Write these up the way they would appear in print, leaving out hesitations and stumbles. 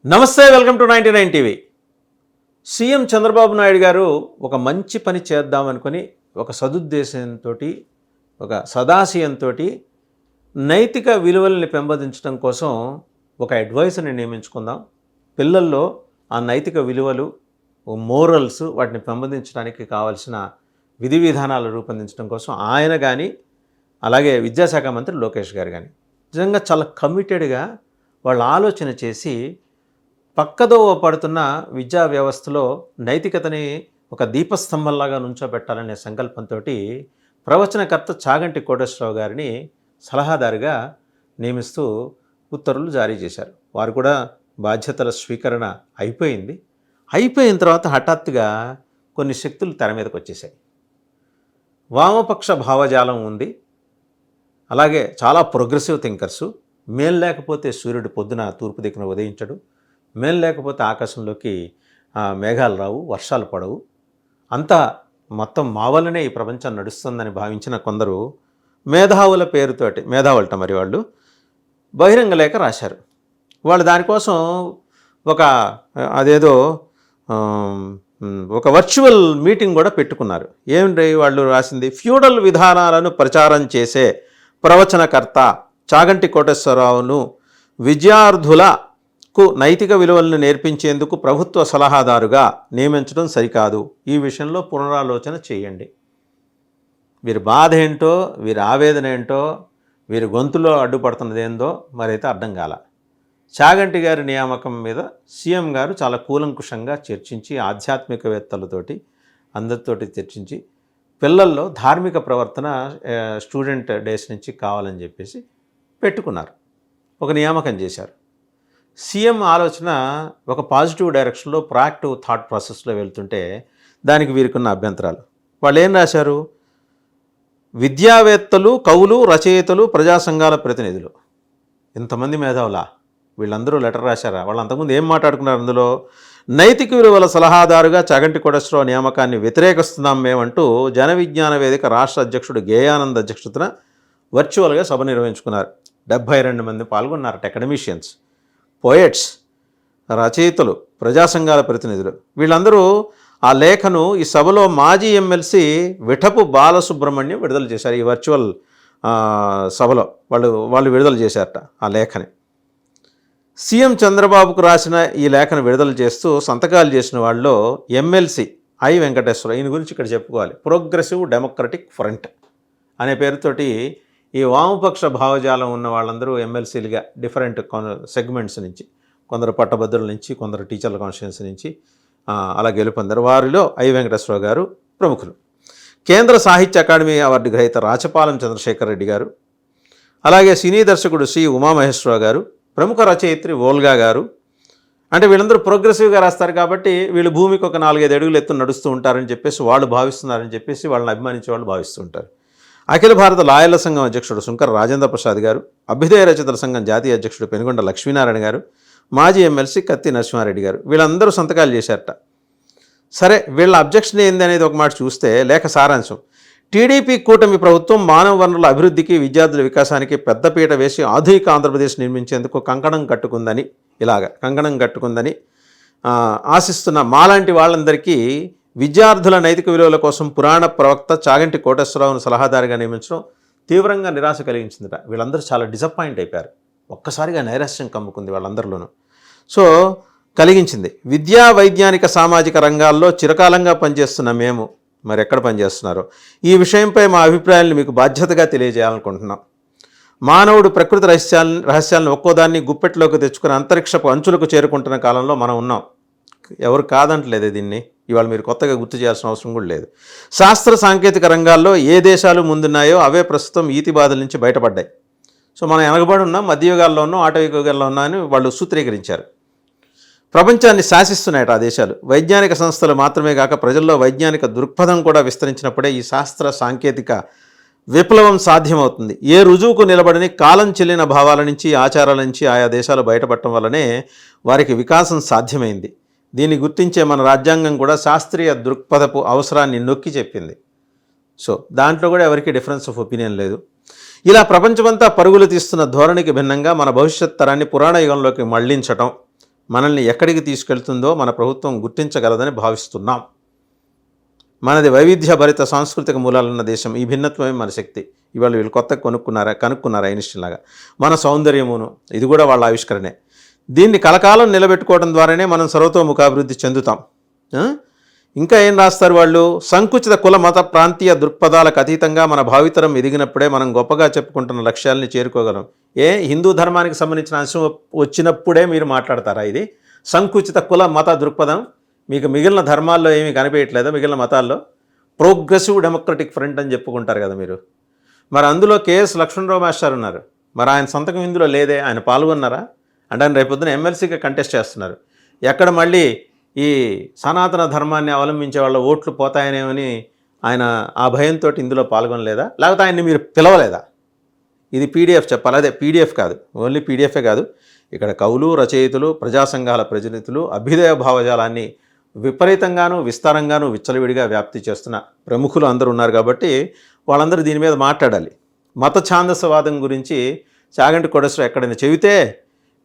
నమస్తే, welcome to 99 TV. CM Chandrababu Naidu గారు ఒక మంచి పని చేద్దామనుకొని ఒక సదుద్దేశంతో, ఒక సదాశయంతో నైతిక విలువల్ని పెంపొందించడం కోసం ఒక అడ్వైజర్ని నియమించుకుందాం. పిల్లల్లో ఆ నైతిక విలువలు, మోరల్స్ వాటిని పెంపొందించడానికి కావాల్సిన విధి విధానాలు రూపొందించడం కోసం ఆయన కానీ, అలాగే విద్యాశాఖ మంత్రి లోకేష్ గారు కానీ నిజంగా చాలా కమిటెడ్గా వాళ్ళు ఆలోచన చేసి పక్కదోవ పడుతున్న విద్యా వ్యవస్థలో నైతికతని ఒక దీపస్తంభంలాగా నుంచోబెట్టాలనే సంకల్పంతో ప్రవచనకర్త చాగంటి కోటేశ్వరరావు గారిని సలహాదారుగా నియమిస్తూ ఉత్తర్వులు జారీ చేశారు. వారు కూడా బాధ్యతల స్వీకరణ అయిపోయింది. అయిపోయిన తర్వాత హఠాత్తుగా కొన్ని శక్తులు తెర మీదకి వచ్చేసాయి. వామపక్ష భావజాలం ఉంది, అలాగే చాలా ప్రోగ్రెసివ్ థింకర్సు. మేలు లేకపోతే సూర్యుడు పొద్దున తూర్పు దిక్కున ఉదయించడు, మేలు లేకపోతే ఆకాశంలోకి మేఘాలు రావు, వర్షాలు పడవు, అంతా మొత్తం మా వల్లనే ఈ ప్రపంచం నడుస్తుందని భావించిన కొందరు మేధావుల పేరుతోటి, మేధావులట మరి వాళ్ళు, బహిరంగ లేఖ రాశారు. వాళ్ళు దానికోసం ఒక వర్చువల్ మీటింగ్ కూడా పెట్టుకున్నారు. ఏమిటి వాళ్ళు రాసింది? ఫ్యూడల్ విధానాలను ప్రచారం చేసే ప్రవచనకర్త చాగంటి కోటేశ్వరరావును విద్యార్థులకు నైతిక విలువలను నేర్పించేందుకు ప్రభుత్వ సలహాదారుగా నియమించడం సరికాదు. ఈ విషయంలో పునరాలోచన చేయండి. వీరి బాధ ఏంటో, వీరి ఆవేదన ఏంటో, వీరి గొంతులో అడ్డుపడుతున్నది ఏందో మరైతే అర్థం కాల. చాగంటి గారి నియామకం మీద సీఎం గారు చాలా కూలంకుషంగా చర్చించి, ఆధ్యాత్మికవేత్తలతోటి అందరితోటి చర్చించి, పిల్లల్లో ధార్మిక ప్రవర్తన స్టూడెంట్ డేస్ నుంచి కావాలని చెప్పేసి పెట్టుకున్నారు. ఒక నియామకం చేశారు. సీఎం ఆలోచన ఒక పాజిటివ్ డైరెక్షన్లో, ప్రాక్టివ్ థాట్ ప్రాసెస్లో వెళ్తుంటే దానికి వీరికున్న అభ్యంతరాలు. వాళ్ళు ఏం రాశారు? విద్యావేత్తలు, కవులు, రచయితలు, ప్రజా సంఘాల ప్రతినిధులు, ఇంతమంది మేధావులా? వీళ్ళందరూ లెటర్ రాశారా? వాళ్ళు అంతకుముందు ఏం మాట్లాడుకున్నారు? అందులో నైతిక విలువల సలహాదారుగా చాగంటి కోటేశ్వరరావు నియామకాన్ని వ్యతిరేకిస్తున్నాం మేమంటూ జన విజ్ఞాన వేదిక రాష్ట్ర అధ్యక్షుడు గేయానంద్ అధ్యక్షతన వర్చువల్గా సభ నిర్వహించుకున్నారు. 72 మంది పాల్గొన్నారు. అకాడమిషియన్స్, పోయెట్స్, రచయితలు, ప్రజా సంఘాల ప్రతినిధులు. వీళ్ళందరూ ఆ లేఖను ఈ సభలో మాజీ ఎమ్మెల్సీ విఠపు బాలసుబ్రహ్మణ్యం విడుదల చేశారు. ఈ వర్చువల్ సభలో వాళ్ళు విడుదల చేశారట ఆ లేఖని. సీఎం చంద్రబాబుకు రాసిన ఈ లేఖను విడుదల చేస్తూ సంతకాలు చేసిన వాళ్ళలో ఎమ్మెల్సీ ఐ వెంకటేశ్వర, ఈయన గురించి ఇక్కడ చెప్పుకోవాలి. ప్రోగ్రెసివ్ డెమోక్రటిక్ ఫ్రంట్ అనే పేరుతోటి ఈ వామపక్ష భావజాలం ఉన్న వాళ్ళందరూ ఎమ్మెల్సీలుగా డిఫరెంట్ సెగ్మెంట్స్ నుంచి, కొందరు పట్టభద్రుల నుంచి, కొందరు టీచర్ల కాన్స్టిట్యున్సీ నుంచి అలా గెలుపొందారు. వారిలో ఐ వెంకటేశ్వరరావు గారు ప్రముఖులు. కేంద్ర సాహిత్య అకాడమీ అవార్డు గ్రహీత రాచపాలెం చంద్రశేఖర్ రెడ్డి గారు, అలాగే సినీ దర్శకుడు సి ఉమామహేశ్వరరావు గారు, ప్రముఖ రచయిత్రి ఓల్గా గారు. అంటే వీళ్ళందరూ ప్రోగ్రెసివ్గా రాస్తారు కాబట్టి వీళ్ళు భూమికి ఒక 4-5 అడుగులు ఎత్తు నడుస్తూ ఉంటారని చెప్పేసి వాళ్ళు భావిస్తున్నారని చెప్పేసి వాళ్ళని అభిమానించే వాళ్ళు భావిస్తూ ఉంటారు. అఖిల భారత లాయర్ల సంఘం అధ్యక్షుడు శుంకర రాజేంద్ర ప్రసాద్ గారు, అభ్యుదయ రచయితల సంఘం జాతీయ అధ్యక్షుడు పెనుగొండ లక్ష్మీనారాయణ గారు, మాజీ ఎమ్మెల్సీ కత్తి నరసింహారెడ్డి గారు, వీళ్ళందరూ సంతకాలు చేశారట. సరే, వీళ్ళ అబ్జెక్షన్ ఏంది అనేది ఒక మాట చూస్తే లేఖ సారాంశం: టీడీపీ కూటమి ప్రభుత్వం మానవ వనరుల అభివృద్ధికి, విద్యార్థుల వికాసానికి పెద్దపీట వేసి ఆధునిక ఆంధ్రప్రదేశ్ నిర్మించేందుకు కంకణం కట్టుకుందని ఆశిస్తున్న మాలాంటి వాళ్ళందరికీ విద్యార్థుల నైతిక విలువల కోసం పురాణ ప్రవక్త చాగంటి కోటేశ్వరరావును సలహాదారుగా నియమించడం తీవ్రంగా నిరాశ కలిగించిందట. వీళ్ళందరూ చాలా డిసప్పాయింట్ అయిపోయారు. ఒక్కసారిగా నైరాశ్యం కమ్ముకుంది వాళ్ళందరిలోనూ. కలిగించింది. విద్యా, వైజ్ఞానిక, సామాజిక రంగాల్లో చిరకాలంగా పనిచేస్తున్న మేము మరి ఎక్కడ పనిచేస్తున్నారో ఈ విషయంపై మా అభిప్రాయాలను మీకు బాధ్యతగా తెలియజేయాలనుకుంటున్నాం. మానవుడు ప్రకృతి రహస్యాలను ఒక్కోదాన్ని గుప్పెట్లోకి తెచ్చుకుని అంతరిక్షపు అంచులకు చేరుకుంటున్న కాలంలో మనం ఉన్నాం. ఎవరు కాదంటలేదు దీన్ని. ఇవాళ మీరు కొత్తగా గుర్తు చేయాల్సిన అవసరం కూడా లేదు. శాస్త్ర సాంకేతిక రంగాల్లో ఏ దేశాలు ముందున్నాయో అవే ప్రస్తుతం ఈతి బాధల నుంచి బయటపడ్డాయి. మనం వెనకబడి ఉన్నాం, మధ్యయుగాల్లో ఉన్నాం, ఆటవియుగాల్లో ఉన్నాం అని వాళ్ళు సూత్రీకరించారు. ప్రపంచాన్ని శాసిస్తున్నాయట ఆ దేశాలు. వైజ్ఞానిక సంస్థలు మాత్రమే కాక ప్రజల్లో వైజ్ఞానిక దృక్పథం కూడా విస్తరించినప్పుడే ఈ శాస్త్ర సాంకేతిక విప్లవం సాధ్యమవుతుంది. ఏ రుజువుకు నిలబడని కాలం చెల్లిన భావాల నుంచి, ఆచారాల నుంచి ఆయా దేశాలు బయటపడటం వల్లనే వారికి వికాసం సాధ్యమైంది. దీన్ని గుర్తించే మన రాజ్యాంగం కూడా శాస్త్రీయ దృక్పథపు అవసరాన్ని నొక్కి చెప్పింది. దాంట్లో కూడా ఎవరికి డిఫరెన్స్ ఆఫ్ ఒపీనియన్ లేదు. ఇలా ప్రపంచమంతా పరుగులు తీస్తున్న ధోరణికి భిన్నంగా మన భవిష్యత్ తరాన్ని పురాణ యుగంలోకి మళ్లించటం, మనల్ని ఎక్కడికి తీసుకెళ్తుందో మన ప్రభుత్వం గుర్తించగలదని భావిస్తున్నాం. మనది వైవిధ్యభరిత సాంస్కృతిక మూలాలున్న దేశం. ఈ భిన్నత్వమే మన శక్తి. ఇవాళ వీళ్ళు కొత్తగా కనుక్కున్నారా ఐన్స్టీన్ లాగా. మన సౌందర్యమును, ఇది కూడా వాళ్ళ ఆవిష్కరణే. దీన్ని కలకాలం నిలబెట్టుకోవడం ద్వారానే మనం సర్వతోముఖాభివృద్ధి చెందుతాం. ఇంకా ఏం రాస్తారు వాళ్ళు? సంకుచిత కుల మత ప్రాంతీయ దృక్పథాలకు అతీతంగా మన భావితరం ఎదిగినప్పుడే మనం గొప్పగా చెప్పుకుంటున్న లక్ష్యాలని చేరుకోగలం. హిందూ ధర్మానికి సంబంధించిన అంశం వచ్చినప్పుడే మీరు మాట్లాడతారా? ఇది సంకుచిత కుల మత దృక్పథం మీకు మిగిలిన ధర్మాల్లో ఏమీ కనిపించట్లేదా? మిగిలిన మతాల్లో ప్రోగ్రెసివ్ డెమోక్రటిక్ ఫ్రంట్ అని చెప్పుకుంటారు కదా మీరు. మరి అందులో కేఎస్ లక్ష్మణరావు మాస్టర్ ఉన్నారు. మరి ఆయన సంతకం ఇందులో లేదే, ఆయన పాల్గొన్నారా? అంటే ఆయన రేపొద్దున ఎమ్మెల్సీగా కంటెస్ట్ చేస్తున్నారు. ఎక్కడ మళ్ళీ ఈ సనాతన ధర్మాన్ని అవలంబించే వాళ్ళ ఓట్లు పోతాయనేమని ఆయన ఆ భయంతో ఇందులో పాల్గొనలేదా? లేకపోతే ఆయన్ని మీరు పిలవలేదా? ఇది పీడిఎఫ్ చెప్పాలి. అదే పీడిఎఫ్ కాదు, ఓన్లీ పీడిఎఫే కాదు, ఇక్కడ కవులు, రచయితలు, ప్రజా సంఘాల ప్రతినిధులు అభ్యుదయ భావజాలాన్ని విపరీతంగానూ విస్తారంగానూ విచ్చలవిడిగా వ్యాప్తి చేస్తున్న ప్రముఖులు అందరూ ఉన్నారు. కాబట్టి వాళ్ళందరూ దీని మీద మాట్లాడాలి. మత ఛాందసవాదం గురించి చాగంటి కోటేశ్వరరావు ఎక్కడైనా చెబితే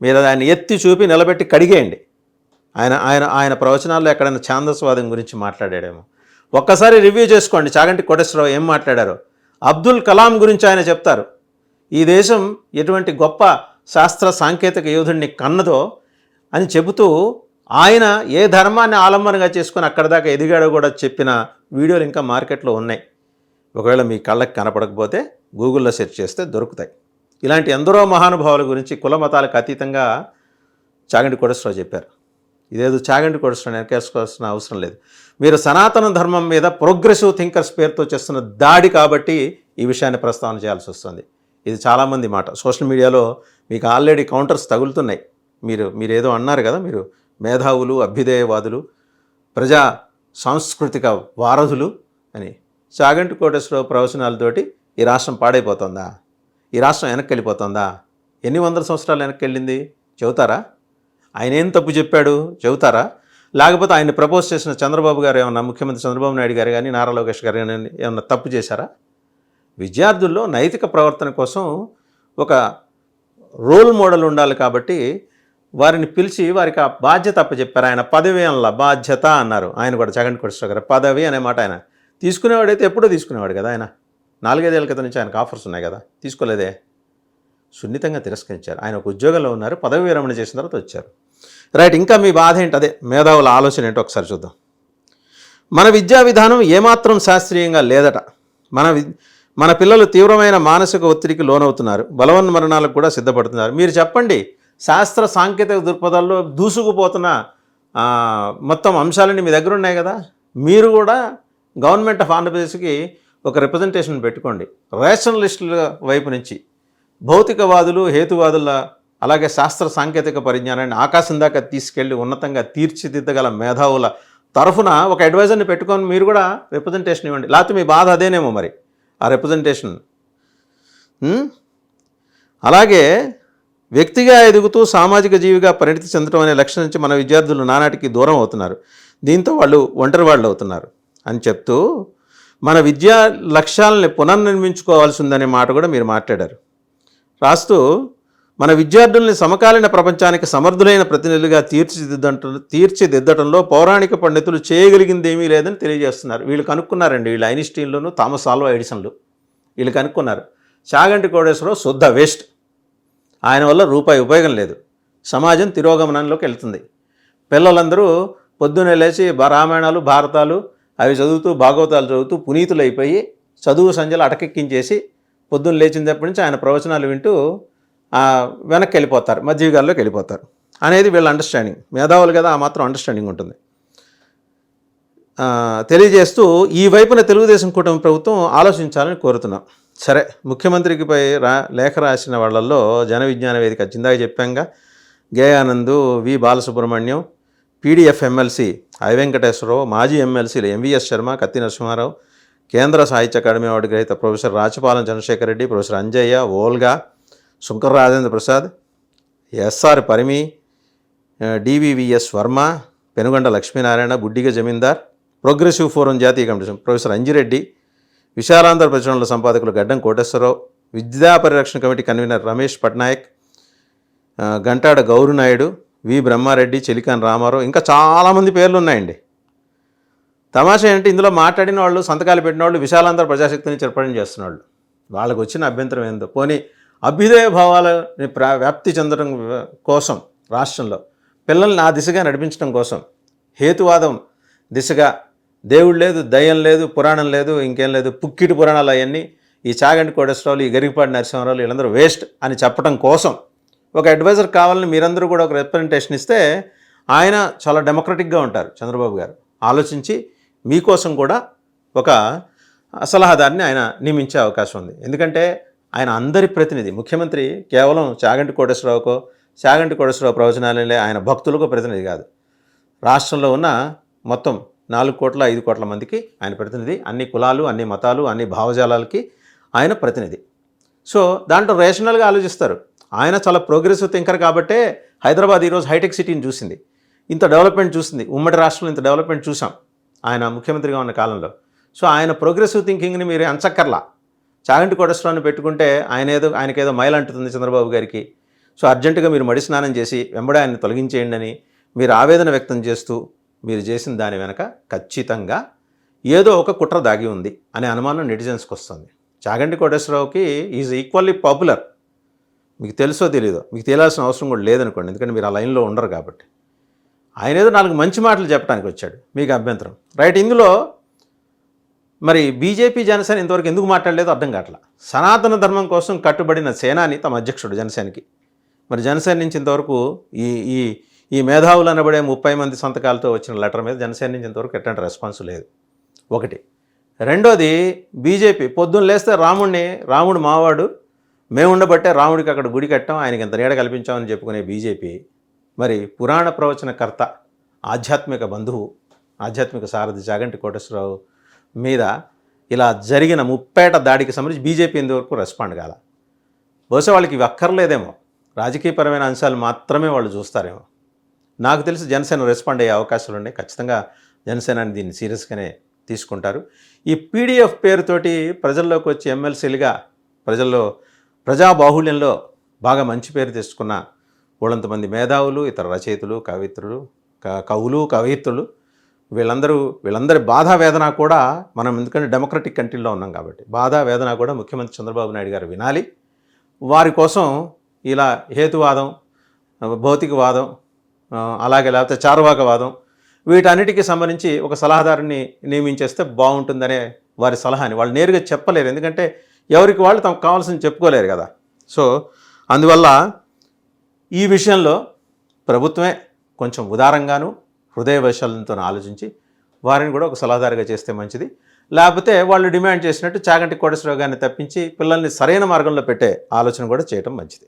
మీరు దాన్ని ఎత్తి చూపి నిలబెట్టి కడిగేయండి. ఆయన ఆయన ఆయన ప్రవచనాల్లో ఎక్కడైనా ఛాందసవాదం గురించి మాట్లాడాడేమో ఒక్కసారి రివ్యూ చేసుకోండి. చాగంటి కోటేశ్వరరావు ఏం మాట్లాడారో. అబ్దుల్ కలాం గురించి ఆయన చెప్తారు. ఈ దేశం ఎటువంటి గొప్ప శాస్త్ర సాంకేతిక యోధుడిని కన్నదో అని చెబుతూ ఆయన ఏ ధర్మాన్ని ఆలంబనగా చేసుకుని అక్కడ దాకా ఎదిగాడో కూడా చెప్పిన వీడియోలు ఇంకా మార్కెట్లో ఉన్నాయి. ఒకవేళ మీ కళ్ళకి కనపడకపోతే గూగుల్లో సెర్చ్ చేస్తే దొరుకుతాయి. ఇలాంటి ఎందరో మహానుభావుల గురించి కుల మతాలకు అతీతంగా చాగంటి కోటేశ్వరరావు చెప్పారు. ఇదేదో చాగంటి కోటేశ్వరరావు వెనకేసుకోవాల్సిన అవసరం లేదు. మీరు సనాతన ధర్మం మీద ప్రోగ్రెసివ్ థింకర్స్ పేరుతో చేస్తున్న దాడి కాబట్టి ఈ విషయాన్ని ప్రస్తావన చేయాల్సి వస్తుంది. ఇది చాలామంది మాట. సోషల్ మీడియాలో మీకు ఆల్రెడీ కౌంటర్స్ తగులుతున్నాయి. మీరు ఏదో అన్నారు కదా, మీరు మేధావులు, అభ్యుదయవాదులు, ప్రజా సాంస్కృతిక వారధులు అని. చాగంటి కోటేశ్వరరావు ప్రవచనాలతోటి ఈ రాష్ట్రం పాడైపోతుందా? ఈ రాష్ట్రం వెనక్కి వెళ్ళిపోతుందా? ఎన్ని వందల సంవత్సరాలు వెనక్కి వెళ్ళింది చెబుతారా? ఆయన ఏం తప్పు చెప్పాడు చెబుతారా? లేకపోతే ఆయన ప్రపోజ్ చేసిన చంద్రబాబు గారు ఏమన్నా, ముఖ్యమంత్రి చంద్రబాబు నాయుడు గారు కానీ, నారా లోకేష్ గారు కానీ ఏమన్నా తప్పు చేశారా? విద్యార్థుల్లో నైతిక ప్రవర్తన కోసం ఒక రోల్ మోడల్ ఉండాలి. కాబట్టి వారిని పిలిచి వారికి ఆ బాధ్యత అప్పచెప్పారు. ఆయన పదవి అనలా, బాధ్యత అన్నారు. ఆయన కూడా చాగంటి కోటేశ్వరరావు గారు పదవి అనే మాట ఆయన తీసుకునేవాడైతే ఎప్పుడో తీసుకునేవాడు కదా. ఆయన 4-5 ఏళ్ల క్రితం నుంచి ఆయనకు ఆఫర్స్ ఉన్నాయి కదా, తీసుకోలేదే. సున్నితంగా తిరస్కరించారు. ఆయన ఒక ఉద్యోగంలో ఉన్నారు, పదవి విరమణ చేసిన తర్వాత వచ్చారు. రైట్, ఇంకా మీ బాధ ఏంటి? అదే మేధావుల ఆలోచన ఏంటో ఒకసారి చూద్దాం. మన విద్యా విధానం ఏమాత్రం శాస్త్రీయంగా లేదట. మన పిల్లలు తీవ్రమైన మానసిక ఒత్తిడికి లోనవుతున్నారు, బలవన్మరణాలకు కూడా సిద్ధపడుతున్నారు. మీరు చెప్పండి, శాస్త్ర సాంకేతిక దృక్పథాల్లో దూసుకుపోతున్న మొత్తం అంశాలన్నీ మీ దగ్గర ఉన్నాయి కదా. మీరు కూడా గవర్నమెంట్ ఆఫ్ ఆంధ్రప్రదేశ్కి ఒక రిప్రజెంటేషన్ పెట్టుకోండి. రేషనలిస్టుల వైపు నుంచి భౌతికవాదులు, హేతువాదుల, అలాగే శాస్త్ర సాంకేతిక పరిజ్ఞానాన్ని ఆకాశం దాకా తీసుకెళ్ళి ఉన్నతంగా తీర్చిదిద్దగల మేధావుల తరఫున ఒక అడ్వైజర్ని పెట్టుకొని మీరు కూడా రిప్రజెంటేషన్ ఇవ్వండి. లేకపోతే మీ బాధ అదేనేమో మరి ఆ రిప్రజెంటేషన్. అలాగే వ్యక్తిగా ఎదుగుతూ సామాజిక జీవిగా పరిణితి చెందడం అనే లక్ష్యం నుంచి మన విద్యార్థులు నానాటికి దూరం అవుతున్నారు. దీంతో వాళ్ళు ఒంటరి వాళ్ళు అవుతున్నారు అని చెప్తూ మన విద్యా లక్ష్యాలని పునర్నిర్మించుకోవాల్సి ఉందనే మాట కూడా మీరు మాట్లాడారు. రాస్తూ మన విద్యార్థుల్ని సమకాలీన ప్రపంచానికి సమర్థులైన ప్రతినిధులుగా తీర్చిదిద్దటంలో పౌరాణిక పండితులు చేయగలిగింది ఏమీ లేదని తెలియజేస్తున్నారు. వీళ్ళు కనుక్కున్నారండి, వీళ్ళు ఐన్స్టీన్లను, థామస్ ఆల్వా ఎడిసన్లు వీళ్ళు కనుక్కున్నారు. చాగంటి కోటేశ్వరరావు శుద్ధ వేస్ట్. ఆయన వల్ల రూపాయి ఉపయోగం లేదు. సమాజం తిరోగమనంలోకి వెళ్తుంది. పిల్లలందరూ పొద్దున్నే లేచి రామాయణాలు, భారతాలు అవి చదువుతూ, భాగవతాలు చదువుతూ పునీతులైపోయి చదువు సంధ్యలు అటకెక్కించేసి పొద్దున్న లేచినప్పటి నుంచి ఆయన ప్రవచనాలు వింటూ వెనక్కి వెళ్ళిపోతారు, మధ్యయుగాల్లోకి వెళ్ళిపోతారు అనేది వీళ్ళ అండర్స్టాండింగ్. మేధావులు కదా, ఆ మాత్రం అండర్స్టాండింగ్ ఉంటుంది. తెలియజేస్తూ ఈ వైపున తెలుగుదేశం కూటమి ప్రభుత్వం ఆలోచించాలని కోరుతున్నాం. సరే, ముఖ్యమంత్రికి లేఖ రాసిన వాళ్ళల్లో జన విజ్ఞాన వేదిక చిందాక చెప్పాంగా, Geyanand, V Balasubrahmanyam, PDF MLC I Venkateswararao, మాజీ ఎమ్మెల్సీలు ఎంవీఎస్ శర్మ, కత్తి నరసింహారావు, కేంద్ర సాహిత్య అకాడమీ అవార్డు గ్రహీత professor Rachapalem Chandrasekhar Reddy, professor Anjaiah, Volga, Sunkara Rajendra Prasad, SR Parimi, DVVS Varma, Penugonda Lakshminarayana, Buddiga Zamindar, progressive forum జాతీయ కమిటీ ప్రొఫెసర్ అంజిరెడ్డి, విశాలాంధ్ర ప్రచురణల సంపాదకులు గడ్డం కోటేశ్వరరావు, విద్యా పరిరక్షణ కమిటీ కన్వీనర్ రమేష్ పట్నాయక్, గంటాడ గౌరునాయుడు, బ్రహ్మారెడ్డి, చెలికాని రామారావు, ఇంకా చాలామంది పేర్లు ఉన్నాయండి. తమాషా ఏంటంటే ఇందులో మాట్లాడిన వాళ్ళు, సంతకాలు పెట్టిన వాళ్ళు విశాలాంధ్ర ప్రజాశక్తిని చిరపడం చేస్తున్నవాళ్ళు. వాళ్ళకు వచ్చిన అభ్యంతరం ఏందో, పోనీ అభ్యుదయ భావాలని వ్యాప్తి చెందడం కోసం రాష్ట్రంలో పిల్లల్ని ఆ దిశగా నడిపించడం కోసం, హేతువాదం దిశగా దేవుడు లేదు, దయ్యం లేదు, పురాణం లేదు, ఇంకేం లేదు, పుక్కిటి పురాణాలు అవన్నీ ఈ చాగంటి కోటేశ్వరరావులు, ఈ గరికపాటి నరసింహారావులు వీళ్ళందరూ వేస్ట్ అని చెప్పడం కోసం ఒక అడ్వైజర్ కావాలని మీరందరూ కూడా ఒక రిప్రజెంటేషన్ ఇస్తే ఆయన చాలా డెమోక్రటిక్గా ఉంటారు. చంద్రబాబు గారు ఆలోచించి మీకోసం కూడా ఒక సలహాదారుని ఆయన నియమించే అవకాశం ఉంది. ఎందుకంటే ఆయన అందరి ప్రతినిధి. ముఖ్యమంత్రి కేవలం చాగంటి కోటేశ్వరరావు ప్రవచనాలే ఆయన భక్తులకు ప్రతినిధి కాదు. రాష్ట్రంలో ఉన్న మొత్తం 4 కోట్ల 5 కోట్ల మందికి ఆయన ప్రతినిధి. అన్ని కులాలు, అన్ని మతాలు, అన్ని భావజాలాలకి ఆయన ప్రతినిధి. సో దాంట్లో రేషనల్గా ఆలోచిస్తారు. ఆయన చాలా ప్రోగ్రెసివ్ థింకర్ కాబట్టే హైదరాబాద్ ఈరోజు హైటెక్ సిటీని చూసింది, ఇంత డెవలప్మెంట్ చూసింది. ఉమ్మడి రాష్ట్రంలో ఇంత డెవలప్మెంట్ చూసాం ఆయన ముఖ్యమంత్రిగా ఉన్న కాలంలో. సో ఆయన ప్రోగ్రెసివ్ థింకింగ్ని మీరు ఎంచక్కర్లా. చాగంటి కోటేశ్వరరావుని పెట్టుకుంటే ఆయనకేదో మైల్ అంటుతుంది చంద్రబాబు గారికి. సో అర్జెంటుగా మీరు మడి స్నానం చేసి వెంబడే ఆయన్ని తొలగించేయండి అని మీరు ఆవేదన వ్యక్తం చేస్తూ మీరు చేసిన దాని వెనక ఖచ్చితంగా ఏదో ఒక కుట్ర దాగి ఉంది అనే అనుమానం నెటిజన్స్కి వస్తుంది. చాగంటి కోటేశ్వరరావుకి ఈజ్ ఈక్వల్లీ పాపులర్. మీకు తెలుసో తెలీదో, మీకు తెలియాల్సిన అవసరం కూడా లేదనుకోండి, ఎందుకంటే మీరు ఆ లైన్లో ఉండరు కాబట్టి. ఆయన ఏదో 4 మంచి మాటలు చెప్పడానికి వచ్చాడు, మీకు అభ్యంతరం రైట్. ఇందులో మరి బీజేపీ, జనసేన ఇంతవరకు ఎందుకు మాట్లాడలేదో అర్థం కావట్లా. సనాతన ధర్మం కోసం కట్టుబడిన సేనాని తమ అధ్యక్షుడు జనసేనకి. మరి జనసేన నుంచి ఇంతవరకు ఈ ఈ మేధావులు అనబడే 30 మంది సంతకాలతో వచ్చిన లెటర్ మీద జనసేన నుంచి ఇంతవరకు ఎట్లాంటి రెస్పాన్స్ లేదు. ఒకటి. రెండోది, బీజేపీ పొద్దున్న లేస్తే రాముడు మావాడు, మేము ఉండబట్టే రాముడికి అక్కడ గుడి కట్టాం, ఆయనకి ఇంత నీడ కల్పించామని చెప్పుకునే బీజేపీ మరి పురాణ ప్రవచనకర్త, ఆధ్యాత్మిక బంధువు, ఆధ్యాత్మిక సారథి చాగంటి కోటేశ్వరరావు మీద ఇలా జరిగిన ముప్పేట దాడికి సంబంధించి బీజేపీ ఇంతవరకు రెస్పాండ్ కాల. బహుశా వాళ్ళకి ఇవి అక్కర్లేదేమో, రాజకీయపరమైన అంశాలు మాత్రమే వాళ్ళు చూస్తారేమో. నాకు తెలిసి జనసేన రెస్పాండ్ అయ్యే అవకాశాలు ఉన్నాయి. ఖచ్చితంగా జనసేన దీన్ని సీరియస్గానే తీసుకుంటారు. ఈ పీడీఎఫ్ పేరుతోటి ప్రజల్లోకి వచ్చి ఎమ్మెల్సీలుగా ప్రజాబాహుళ్యంలో బాగా మంచి పేరు తెచ్చుకున్న వాళ్ళంతమంది మేధావులు, ఇతర రచయితలు, కవులు, కవయిత్రులు వీళ్ళందరి బాధా వేదన కూడా మనం, ఎందుకంటే డెమోక్రటిక్ కంట్రీలో ఉన్నాం కాబట్టి, బాధా వేదన కూడా ముఖ్యమంత్రి చంద్రబాబు నాయుడు గారు వినాలి. వారి కోసం ఇలా హేతువాదం, భౌతికవాదం, అలాగే లేకపోతే చార్వాకవాదం, వీటన్నిటికీ సంబంధించి ఒక సలహాదారుని నియమించేస్తే బాగుంటుందనే వారి సలహాని వాళ్ళు నేరుగా చెప్పలేరు. ఎందుకంటే ఎవరికి వాళ్ళు తమకు కావాల్సింది చెప్పుకోలేరు కదా. సో అందువల్ల ఈ విషయంలో ప్రభుత్వమే కొంచెం ఉదారంగాను, హృదయ వైశాల్యంతో ఆలోచించి వారిని కూడా ఒక సలహాదారుగా చేస్తే మంచిది. లేకపోతే వాళ్ళు డిమాండ్ చేసినట్టు చాగంటి కోటేశ్వరరావు గారిని తప్పించి పిల్లల్ని సరైన మార్గంలో పెట్టే ఆలోచన కూడా చేయటం మంచిది.